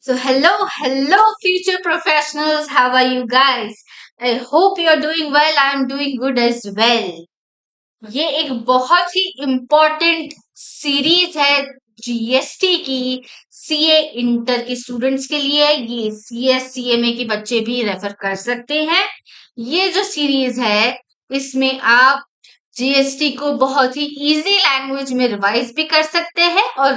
Hello, future professionals. How are you guys? I hope you are doing well. I am doing good as well. ये एक बहुत ही important series है GST की CA inter के students के लिए। ये सीएस सीएमए के बच्चे भी रेफर कर सकते हैं। ये जो सीरीज है इसमें आप जीएसटी को बहुत ही इजी लैंग्वेज में रिवाइज भी कर सकते हैं और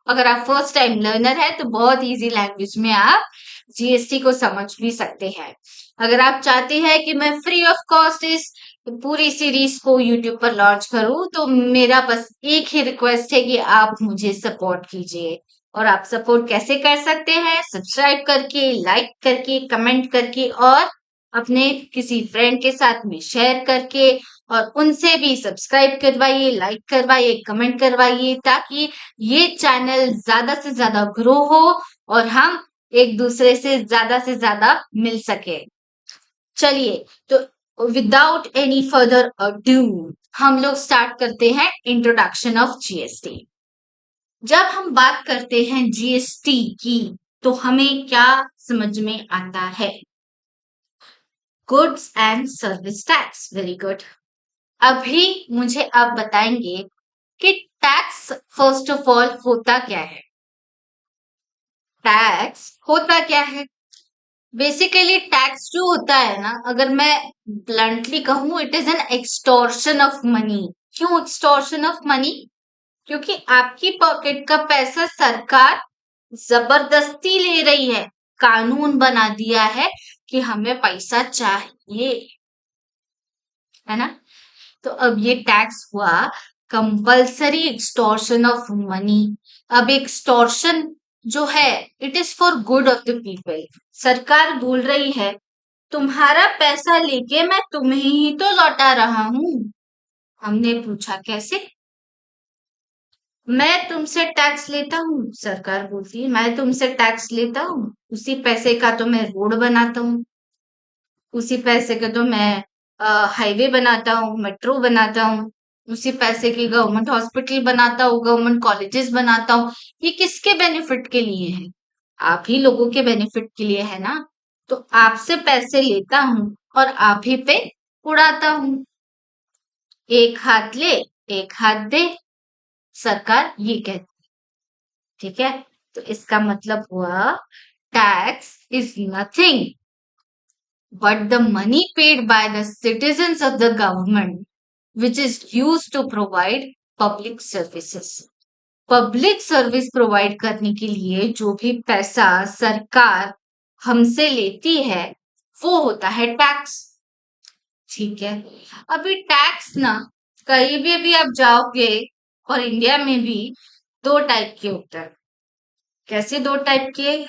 अगर आप फर्स्ट टाइम लर्नर है तो बहुत इजी लैंग्वेज में आप जीएसटी को समझ भी सकते हैं। अगर आप चाहते हैं कि मैं फ्री ऑफ कॉस्ट इस पूरी सीरीज को यूट्यूब पर लॉन्च करूं तो मेरा बस एक ही रिक्वेस्ट है कि आप मुझे सपोर्ट कीजिए। और आप सपोर्ट कैसे कर सकते हैं? सब्सक्राइब करके, लाइक करके, कमेंट करके और अपने किसी फ्रेंड के साथ में शेयर करके और उनसे भी सब्सक्राइब करवाइए, लाइक करवाइए, कमेंट करवाइए ताकि ये चैनल ज्यादा से ज्यादा ग्रो हो और हम एक दूसरे से ज्यादा मिल सके। चलिए, तो विदाउट एनी फर्दर अडू हम लोग स्टार्ट करते हैं इंट्रोडक्शन ऑफ जीएसटी। जब हम बात करते हैं जीएसटी की तो हमें क्या समझ में आता है? Goods and service tax. Very good. अभी मुझे आप बताएंगे कि टैक्स फर्स्ट ऑफ ऑल होता क्या है? टैक्स होता क्या है? बेसिकली टैक्स जो होता है ना, अगर मैं ब्लंटली कहूं, it is an extortion of money. क्यों एक्सटॉर्शन ऑफ मनी? क्योंकि आपकी पॉकेट का पैसा सरकार जबरदस्ती ले रही है। कानून बना दिया है कि हमें पैसा चाहिए, है ना? तो अब ये टैक्स हुआ कंपल्सरी एक्सटॉर्शन ऑफ मनी। अब एक्सटॉर्शन जो है it is for good of the people. सरकार बोल रही है तुम्हारा पैसा लेके मैं तुम्हें ही तो लौटा रहा हूं। हमने पूछा कैसे? मैं तुमसे टैक्स लेता हूँ, सरकार बोलती है मैं तुमसे टैक्स लेता हूँ, उसी पैसे का तो मैं रोड बनाता हूँ, उसी पैसे के तो मैं हाईवे बनाता हूँ, मेट्रो बनाता हूँ, उसी पैसे की गवर्नमेंट हॉस्पिटल बनाता हूँ, गवर्नमेंट कॉलेजेस बनाता हूँ। ये किसके बेनिफिट के लिए है? आप ही लोगों के बेनिफिट के लिए है ना। तो आपसे पैसे लेता हूँ और आप ही पे उड़ाता हूँ। एक हाथ ले, एक हाथ दे, सरकार ये कहती है। ठीक है, तो इसका मतलब हुआ tax is nothing but the money paid by the citizens of the government which is used to provide public services। Public service provide करने के लिए जो भी पैसा सरकार हमसे लेती है वो होता है टैक्स। ठीक है, अभी टैक्स ना कहीं भी आप जाओगे और इंडिया में भी दो टाइप के होता है। कैसे दो टाइप के?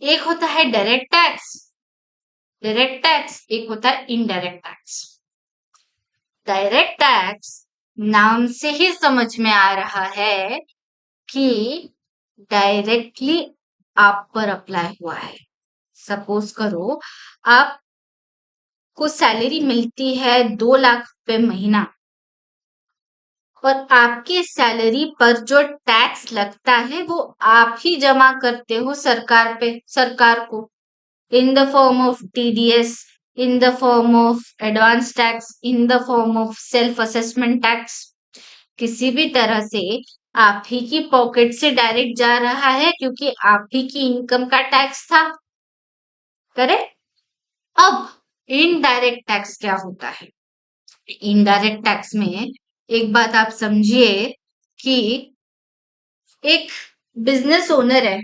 एक होता है डायरेक्ट टैक्स, एक होता है इनडायरेक्ट टैक्स। डायरेक्ट टैक्स नाम से ही समझ में आ रहा है कि डायरेक्टली आप पर अप्लाई हुआ है। सपोज करो आपको सैलरी मिलती है 2 लाख रुपए महीना और आपके सैलरी पर जो टैक्स लगता है वो आप ही जमा करते हो सरकार को, in the form of TDS, in the form of advance tax, in the form of self assessment tax। किसी भी तरह से आप ही की पॉकेट से डायरेक्ट जा रहा है क्योंकि आप ही की इनकम का टैक्स था। करेक्ट? अब इनडायरेक्ट टैक्स क्या होता है? इनडायरेक्ट टैक्स में एक बात आप समझिए कि एक बिजनेस ओनर है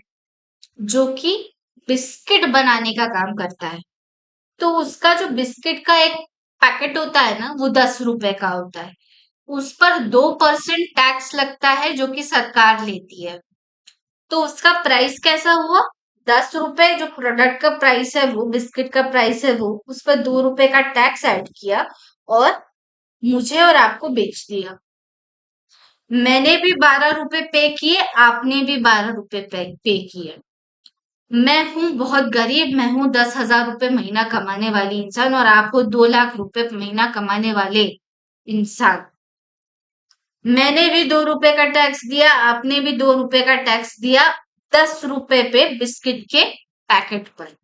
जो कि बिस्किट बनाने का काम करता है, तो उसका जो बिस्किट का एक पैकेट होता है ना वो 10 रुपए का होता है। उस पर 2% टैक्स लगता है जो कि सरकार लेती है। तो उसका प्राइस कैसा हुआ? 10 रुपए जो प्रोडक्ट का प्राइस है, वो बिस्किट का प्राइस है, वो उस पर 2 रुपए का टैक्स ऐड किया और मुझे और आपको बेच दिया। मैंने भी 12 रुपए पे किए, आपने भी 12 रुपए पे किए। मैं हूँ बहुत गरीब, मैं हूँ 10,000 रुपए महीना कमाने वाली इंसान और आप हो 2 लाख रुपए महीना कमाने वाले इंसान। मैंने भी 2 रुपए का टैक्स दिया, आपने भी 2 रुपए का टैक्स दिया। ₹10 पे बिस्किट के पैकेट पर।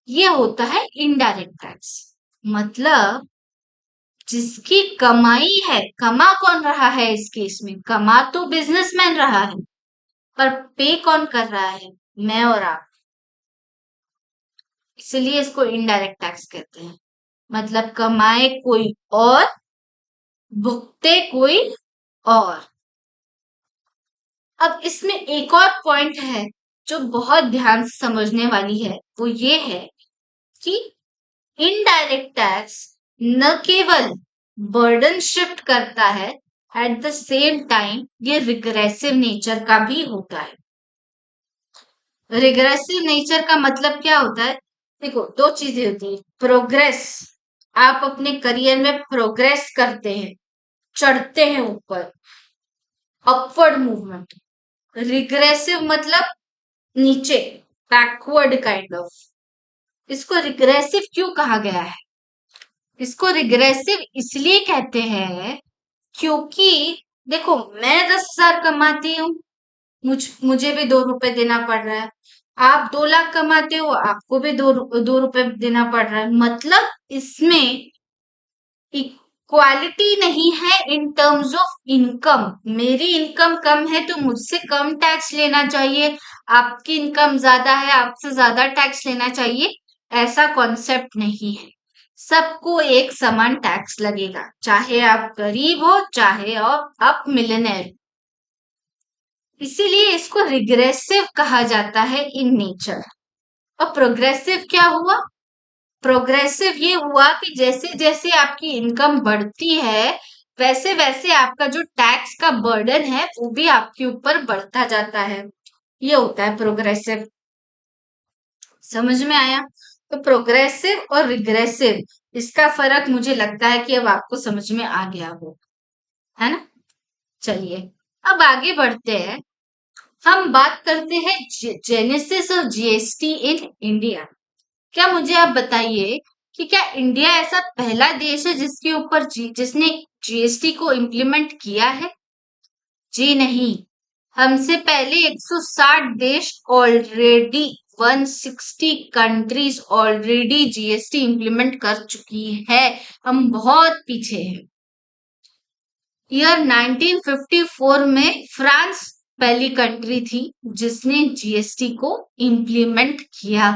ये होता है इनडायरेक्ट टैक्स। मतलब जिसकी कमाई है, कमा कौन रहा है इस केस में? कमा तो बिजनेसमैन रहा है, पर पे कौन कर रहा है? मैं और आप। इसलिए इसको इनडायरेक्ट टैक्स कहते हैं। मतलब कमाए कोई और, भुगते कोई और। अब इसमें एक और पॉइंट है जो बहुत ध्यान से समझने वाली है, वो ये है कि इनडायरेक्ट टैक्स न केवल बर्डन शिफ्ट करता है, एट द सेम टाइम ये रिग्रेसिव नेचर का भी होता है। रिग्रेसिव नेचर का मतलब क्या होता है? देखो, दो चीजें होती है। प्रोग्रेस, आप अपने करियर में प्रोग्रेस करते हैं, चढ़ते हैं ऊपर, अपवर्ड मूवमेंट। रिग्रेसिव मतलब नीचे, बैकवर्ड काइंड ऑफ। इसको रिग्रेसिव क्यों कहा गया है? इसको रिग्रेसिव इसलिए कहते हैं क्योंकि देखो, मैं 10,000 कमाती हूँ, मुझे भी ₹2 देना पड़ रहा है। आप 2 लाख कमाते हो, आपको भी दो रुपए देना पड़ रहा है। मतलब इसमें इक्वालिटी नहीं है इन टर्म्स ऑफ इनकम। मेरी इनकम कम है तो मुझसे कम टैक्स लेना चाहिए, आपकी इनकम ज्यादा है, आपसे ज्यादा टैक्स लेना चाहिए, ऐसा कॉन्सेप्ट नहीं है। सबको एक समान टैक्स लगेगा, चाहे आप गरीब हो, चाहे आप मिलियनेयर। इसीलिए इसको रिग्रेसिव कहा जाता है इन नेचर। और प्रोग्रेसिव क्या हुआ? प्रोग्रेसिव ये हुआ कि जैसे जैसे आपकी इनकम बढ़ती है, वैसे वैसे आपका जो टैक्स का बर्डन है वो भी आपके ऊपर बढ़ता जाता है। ये होता है प्रोग्रेसिव। समझ में आया? तो प्रोग्रेसिव और रिग्रेसिव, इसका फर्क मुझे लगता है कि अब आपको समझ में आ गया हो, है ना? चलिए, अब आगे बढ़ते हैं। हम बात करते हैं जेनेसिस और जीएसटी इन इंडिया। क्या मुझे आप बताइए कि क्या इंडिया ऐसा पहला देश है जिसके ऊपर जिसने जीएसटी को इम्प्लीमेंट किया है? जी नहीं। हमसे पहले 160 देश already, 160 countries already GST implement कर चुकी है। हम बहुत पीछे हैं। ईयर 1954 में फ्रांस पहली कंट्री थी जिसने जीएसटी को इम्प्लीमेंट किया।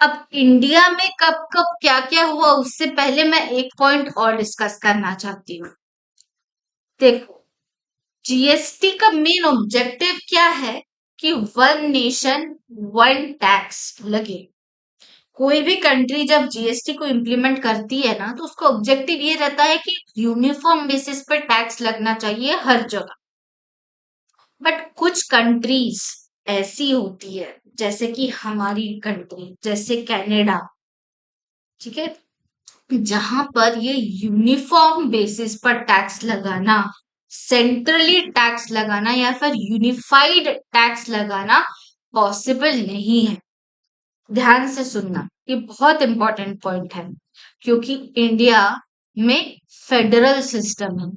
अब इंडिया में कब कब क्या क्या हुआ, उससे पहले मैं एक पॉइंट और डिस्कस करना चाहती हूँ। देखो, जीएसटी का मेन ऑब्जेक्टिव क्या है? कि वन नेशन वन टैक्स लगे। कोई भी कंट्री जब जीएसटी को इम्प्लीमेंट करती है ना, तो उसका ऑब्जेक्टिव ये रहता है कि यूनिफॉर्म बेसिस पर टैक्स लगना चाहिए हर जगह। बट कुछ कंट्रीज ऐसी होती है, जैसे कि हमारी कंट्री, जैसे कनाडा, ठीक है, जहां पर ये यूनिफॉर्म बेसिस पर टैक्स लगाना, सेंट्रली टैक्स लगाना या फिर यूनिफाइड टैक्स लगाना पॉसिबल नहीं है। ध्यान से सुनना, ये बहुत इंपॉर्टेंट पॉइंट है, क्योंकि इंडिया में फेडरल सिस्टम है।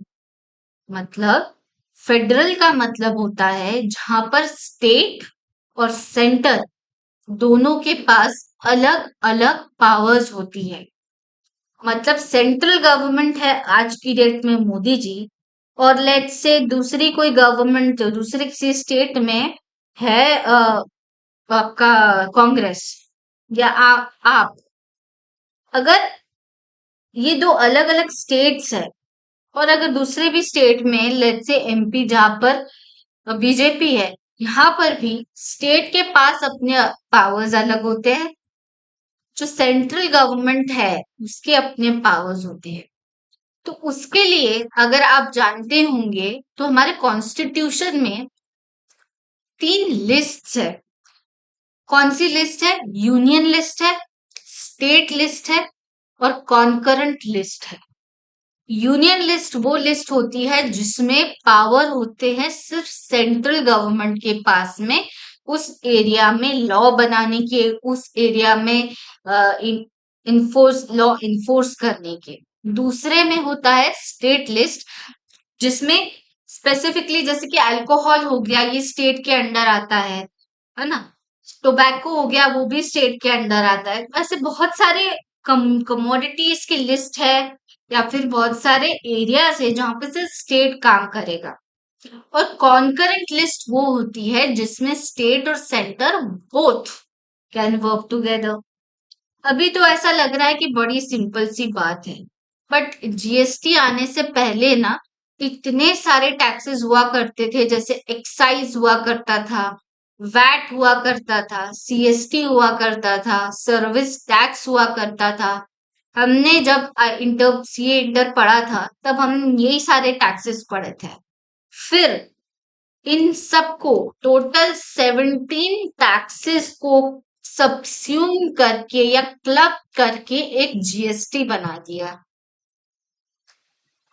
मतलब फेडरल का मतलब होता है जहां पर स्टेट और सेंटर दोनों के पास अलग अलग पावर्स होती है। मतलब सेंट्रल गवर्नमेंट है आज की डेट में मोदी जी, और लेट से दूसरी कोई गवर्नमेंट दूसरे किसी स्टेट में है आपका कांग्रेस या आप। अगर ये दो अलग अलग स्टेट्स है, और अगर दूसरे भी स्टेट में लेट से एमपी जहां पर बीजेपी है, यहाँ पर भी स्टेट के पास अपने पावर्स अलग होते हैं। जो सेंट्रल गवर्नमेंट है उसके अपने पावर्स होते हैं। तो उसके लिए अगर आप जानते होंगे तो हमारे कॉन्स्टिट्यूशन में 3 लिस्ट है। कौन सी लिस्ट है? यूनियन लिस्ट है, स्टेट लिस्ट है, और कॉन्करेंट लिस्ट है। यूनियन लिस्ट वो लिस्ट होती है जिसमें पावर होते हैं सिर्फ सेंट्रल गवर्नमेंट के पास में, उस एरिया में लॉ बनाने के, उस एरिया में लॉ इन्फोर्स करने के। दूसरे में होता है स्टेट लिस्ट, जिसमें स्पेसिफिकली जैसे कि अल्कोहल हो गया, ये स्टेट के अंडर आता है ना। टोबैको हो गया, वो भी स्टेट के अंडर आता है। ऐसे बहुत सारे कमोडिटीज की लिस्ट है, या फिर बहुत सारे एरियाज है जहां पे से स्टेट काम करेगा। और कॉन्करेंट लिस्ट वो होती है जिसमें स्टेट और centre both can work together. अभी तो ऐसा लग रहा है कि बड़ी सिंपल सी बात है, बट जीएसटी आने से पहले ना इतने सारे टैक्सेस हुआ करते थे, जैसे एक्साइज हुआ करता था, वैट हुआ करता था, सीएसटी हुआ करता था, सर्विस टैक्स हुआ करता था। हमने जब इंटर सीए इंटर पढ़ा था तब हम यही सारे टैक्सेस पढ़े थे। फिर इन सबको टोटल 17 टैक्सेस को सबस्यूम करके या क्लब करके एक जीएसटी बना दिया।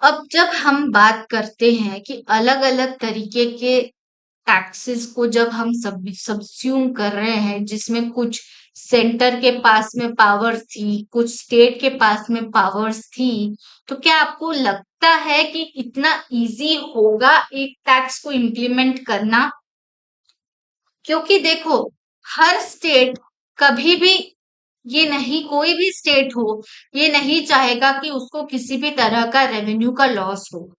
अब जब हम बात करते हैं कि अलग अलग तरीके के टैक्सेस को जब हम सबस्यूम कर रहे हैं, जिसमें कुछ सेंटर के पास में पावर्स थी, कुछ स्टेट के पास में पावर्स थी, तो क्या आपको लगता है कि इतना इजी होगा एक टैक्स को इम्प्लीमेंट करना? क्योंकि देखो, हर स्टेट कभी भी ये नहीं, कोई भी स्टेट हो, ये नहीं चाहेगा कि उसको किसी भी तरह का रेवेन्यू का लॉस हो,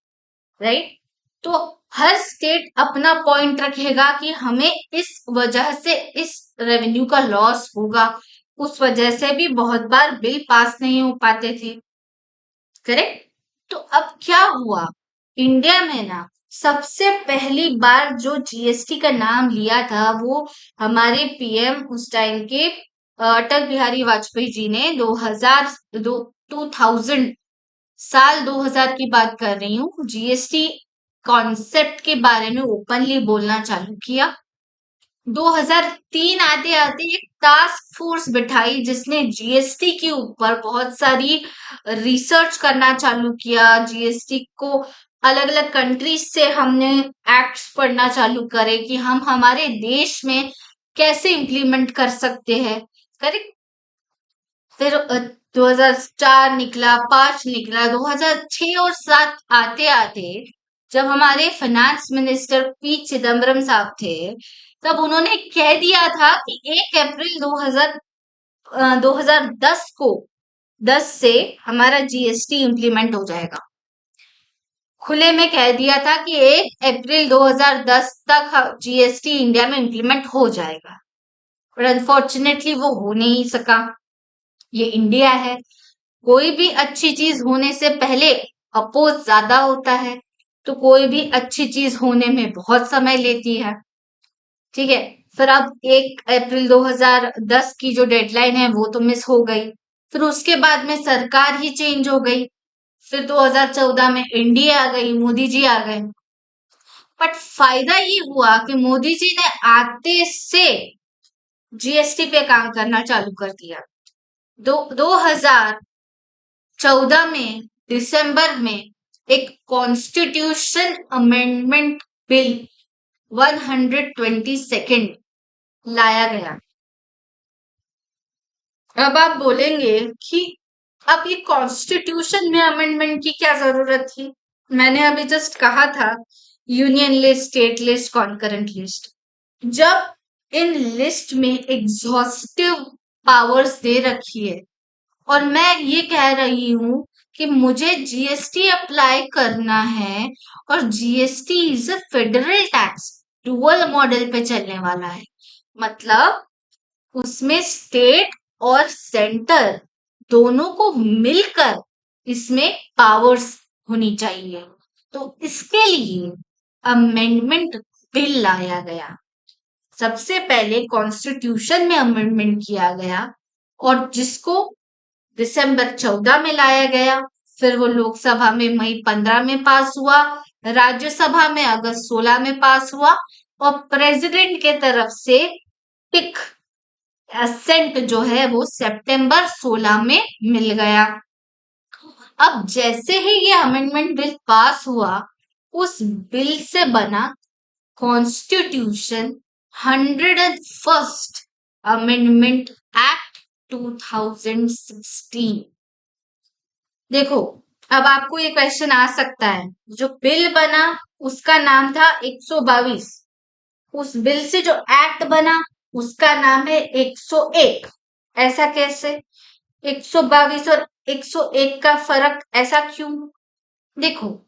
राइट? तो हर स्टेट अपना पॉइंट रखेगा कि हमें इस वजह से इस रेवेन्यू का लॉस होगा। उस वजह से भी बहुत बार बिल पास नहीं हो पाते थे, करेक्ट? तो अब क्या हुआ, इंडिया में ना सबसे पहली बार जो जीएसटी का नाम लिया था वो हमारे पीएम उस टाइम के अटल बिहारी वाजपेयी जी ने 2000 साल 2000 की बात कर रही हूँ, जीएसटी कॉन्सेप्ट के बारे में ओपनली बोलना चालू किया। 2003 आते आते एक टास्क फोर्स बिठाई जिसने जीएसटी के ऊपर बहुत सारी रिसर्च करना चालू किया। जीएसटी को अलग अलग कंट्रीज से हमने एक्ट्स पढ़ना चालू करे कि हम हमारे देश में कैसे इम्प्लीमेंट कर सकते हैं, करेक्ट? फिर 2004 निकला, 5 निकला, 2006 और 7 आते आते जब हमारे फाइनेंस मिनिस्टर पी चिदम्बरम साहब थे, तब उन्होंने कह दिया था कि 1 अप्रैल 2010 को 10 से हमारा जीएसटी इम्प्लीमेंट हो जाएगा। खुले में कह दिया था कि 1 अप्रैल 2010 तक जीएसटी इंडिया में इम्प्लीमेंट हो जाएगा, पर अनफॉर्चुनेटली वो हो नहीं सका। ये इंडिया है, कोई भी अच्छी चीज होने से पहले अपोज ज्यादा होता है, तो कोई भी अच्छी चीज होने में बहुत समय लेती है, ठीक है। फिर अब 1 अप्रैल 2010 की जो डेडलाइन है वो तो मिस हो गई। फिर उसके बाद में सरकार ही चेंज हो गई। फिर 2014 में एनडीए आ गई, मोदी जी आ गए। बट फायदा ये हुआ कि मोदी जी ने आते से जीएसटी पे काम करना चालू कर दिया। 2014 में दिसंबर में एक कॉन्स्टिट्यूशन अमेंडमेंट बिल 122 लाया गया। अब आप बोलेंगे कि अब ये कॉन्स्टिट्यूशन में अमेंडमेंट की क्या जरूरत थी? मैंने अभी जस्ट कहा था union list, state list, concurrent list. जब इन लिस्ट में एग्जॉस्टिव पावर्स दे रखी है और मैं ये कह रही हूं कि मुझे जीएसटी अप्लाई करना है, और GST is a federal tax, dual model पे चलने वाला है, मतलब उसमें स्टेट और सेंटर दोनों को मिलकर इसमें पावर्स होनी चाहिए। तो इसके लिए अमेंडमेंट बिल लाया गया। सबसे पहले कॉन्स्टिट्यूशन में अमेंडमेंट किया गया, और जिसको दिसंबर 14 में लाया गया। फिर वो लोकसभा में मई 15 में पास हुआ, राज्यसभा में अगस्त 16 में पास हुआ, और प्रेसिडेंट के तरफ से टिक असेंट जो है वो सितंबर 16 में मिल गया। अब जैसे ही ये अमेंडमेंट बिल पास हुआ, उस बिल से बना कॉन्स्टिट्यूशन 101st अमेंडमेंट एक्ट 2016। देखो, अब आपको ये क्वेश्चन आ सकता है, जो बिल बना उसका नाम था 122। उस बिल से जो एक्ट बना उसका नाम है 101। ऐसा कैसे? 122 और 101 का फर्क ऐसा क्यों? देखो,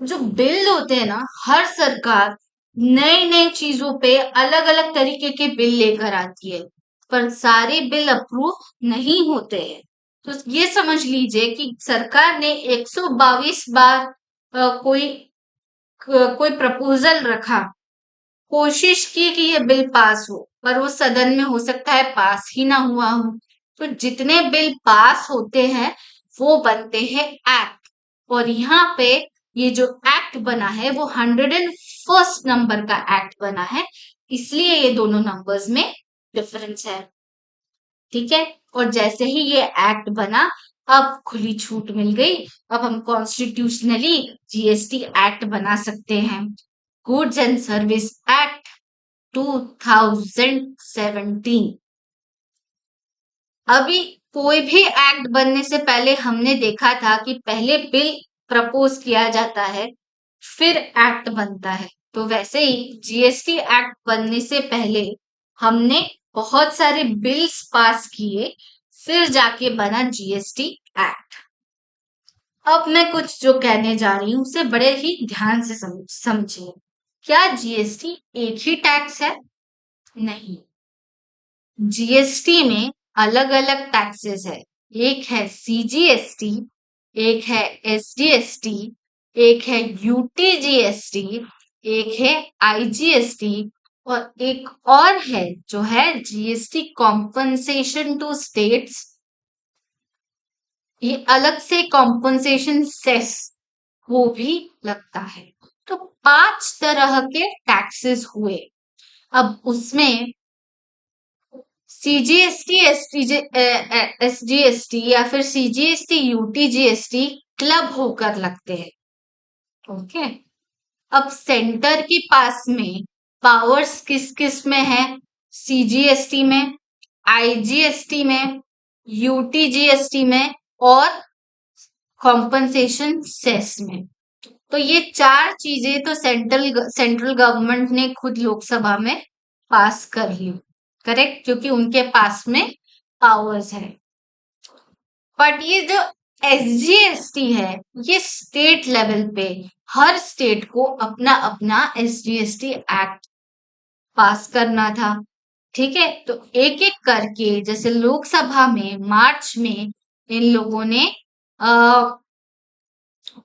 जो बिल होते हैं ना, हर सरकार नई नई चीजों पे अलग अलग तरीके के बिल लेकर आती है, पर सारे बिल अप्रूव नहीं होते हैं। तो ये समझ लीजिए कि सरकार ने 122 बार कोई प्रपोजल रखा, कोशिश की कि ये बिल पास हो, पर वो सदन में हो सकता है पास ही ना हुआ हो। तो जितने बिल पास होते हैं वो बनते हैं एक्ट, और यहाँ पे ये जो एक्ट बना है वो 101st नंबर का एक्ट बना है, इसलिए ये दोनों नंबर्स में डिफरेंस है। ठीक है, और जैसे ही ये एक्ट बना, अब खुली छूट मिल गई। अब हम कॉन्स्टिट्यूशनली जीएसटी एक्ट बना सकते हैं, गुड्स एंड सर्विस एक्ट 2017। अभी कोई भी एक्ट बनने से पहले हमने देखा था कि पहले बिल प्रपोज किया जाता है, फिर एक्ट बनता है। तो वैसे ही जीएसटी एक्ट बनने से पहले हमने बहुत सारे बिल्स पास किए, फिर जाके बना जीएसटी एक्ट। अब मैं कुछ जो कहने जा रही हूँ उसे बड़े ही ध्यान से समझिए। क्या जीएसटी एक ही टैक्स है? नहीं, जीएसटी में अलग अलग टैक्सेस है। एक है सीजीएसटी, एक है एसजीएसटी, एक है यूटीजीएसटी, एक है आईजीएसटी, और एक और है जो है जीएसटी कॉम्पनसेशन टू स्टेट्स। ये अलग से कॉम्पनसेशन सेस वो भी लगता है। तो 5 तरह के टैक्सेस हुए। अब उसमें सीजीएसटी, एसजीएसटी या फिर सीजीएसटी यूटीजीएसटी क्लब होकर लगते हैं। ओके, अब सेंटर के पास में पावर्स किस किस में है? सीजीएसटी में, आईजीएसटी में, यूटीजीएसटी में और कॉम्पनसेशन सेस में। तो ये 4 चीजें तो सेंट्रल गवर्नमेंट ने खुद लोकसभा में पास कर ली, करेक्ट, क्योंकि उनके पास में पावर्स है। बट ये जो एसजीएसटी है, ये स्टेट लेवल पे हर स्टेट को अपना अपना एसजीएसटी एक्ट पास करना था। ठीक है, तो एक एक करके, जैसे लोकसभा में मार्च में इन लोगों ने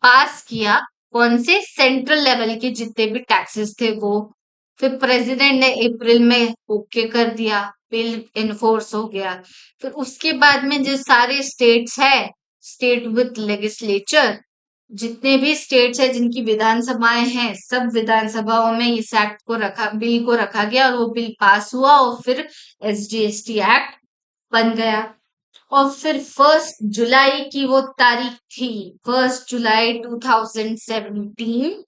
पास किया, कौन से? सेंट्रल लेवल के जितने भी टैक्सेस थे वो। फिर प्रेसिडेंट ने अप्रैल में ओके कर दिया, बिल इनफोर्स हो गया। फिर उसके बाद में जो सारे स्टेट्स है, स्टेट विद लेजिस्लेचर, जितने भी स्टेट्स है जिनकी विधानसभाएं हैं, सब विधानसभाओं में इस एक्ट को रखा, बिल को रखा गया, और वो बिल पास हुआ, और फिर एसजीएसटी एक्ट बन गया। और फिर 1 जुलाई की वो तारीख थी, 1 जुलाई 2017,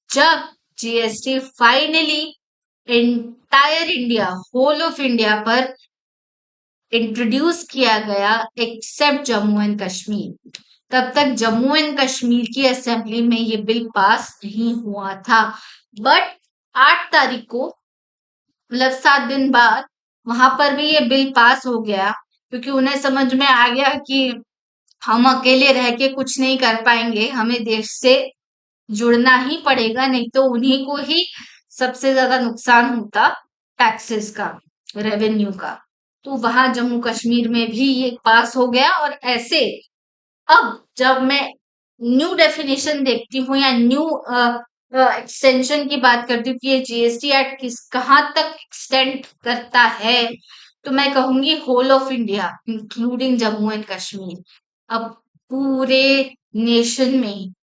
जब GST finally entire India, whole of India पर इंट्रोड्यूस किया गया, एक्सेप्ट जम्मू एंड कश्मीर। तब तक जम्मू एंड कश्मीर की असेंबली में ये बिल पास नहीं हुआ था, बट 8 तारीख को, मतलब 7 दिन बाद, वहां पर भी ये बिल पास हो गया, क्योंकि उन्हें समझ में आ गया कि हम अकेले रह के कुछ नहीं कर पाएंगे, हमें देश से जुड़ना ही पड़ेगा, नहीं तो उन्हीं को ही सबसे ज्यादा नुकसान होता टैक्सेस का, रेवेन्यू का। तो वहां जम्मू कश्मीर में भी ये पास हो गया। और ऐसे अब जब मैं न्यू डेफिनेशन देखती हूँ या न्यू एक्सटेंशन की बात करती हूँ कि ये जीएसटी एक्ट किस कहाँ तक एक्सटेंड करता है, तो मैं कहूंगी whole of India including Jammu and Kashmir. अब पूरे नेशन में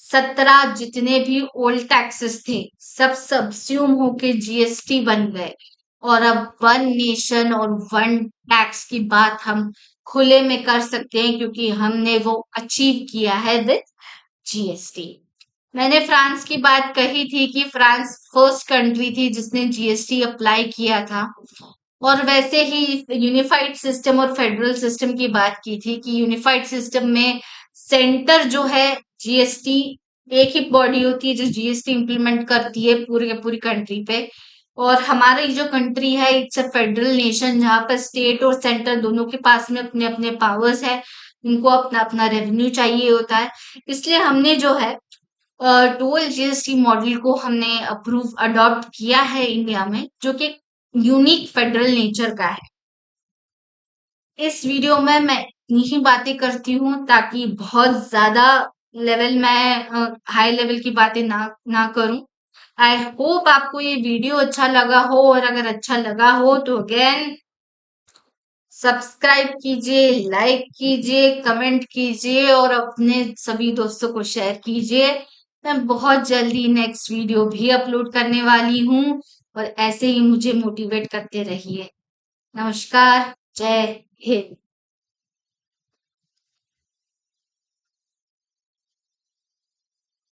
17 जितने भी ओल्ड टैक्सेस थे, सब सबस्यूम होके जीएसटी बन गए, और अब वन नेशन और वन टैक्स की बात हम खुले में कर सकते हैं, क्योंकि हमने वो अचीव किया है विद जीएसटी। मैंने फ्रांस की बात कही थी कि फ्रांस फर्स्ट कंट्री थी जिसने जीएसटी अप्लाई किया था, और वैसे ही यूनिफाइड सिस्टम और फेडरल सिस्टम की बात की थी कि यूनिफाइड सिस्टम में सेंटर जो है जीएसटी एक ही बॉडी होती है जो जीएसटी इम्प्लीमेंट करती है पूरी के पूरी कंट्री पे। और हमारी जो कंट्री है इट्स अ फेडरल नेशन, जहाँ पर स्टेट और सेंटर दोनों के पास में अपने अपने पावर्स है, उनको अपना अपना रेवेन्यू चाहिए होता है। इसलिए हमने जो है डुअल जीएसटी मॉडल को हमने अप्रूव अडॉप्ट किया है इंडिया में, जो कि यूनिक फेडरल नेचर का है। इस वीडियो में मैं इतनी ही बातें करती हूँ ताकि बहुत ज्यादा लेवल में हाई लेवल की बातें ना करूं। आई होप आपको ये वीडियो अच्छा लगा हो, और अगर अच्छा लगा हो तो अगेन सब्सक्राइब कीजिए, लाइक कीजिए, कमेंट कीजिए और अपने सभी दोस्तों को शेयर कीजिए। मैं बहुत जल्दी नेक्स्ट वीडियो भी अपलोड करने वाली हूँ, और ऐसे ही मुझे मोटिवेट करते रहिए। नमस्कार, जय हिंद।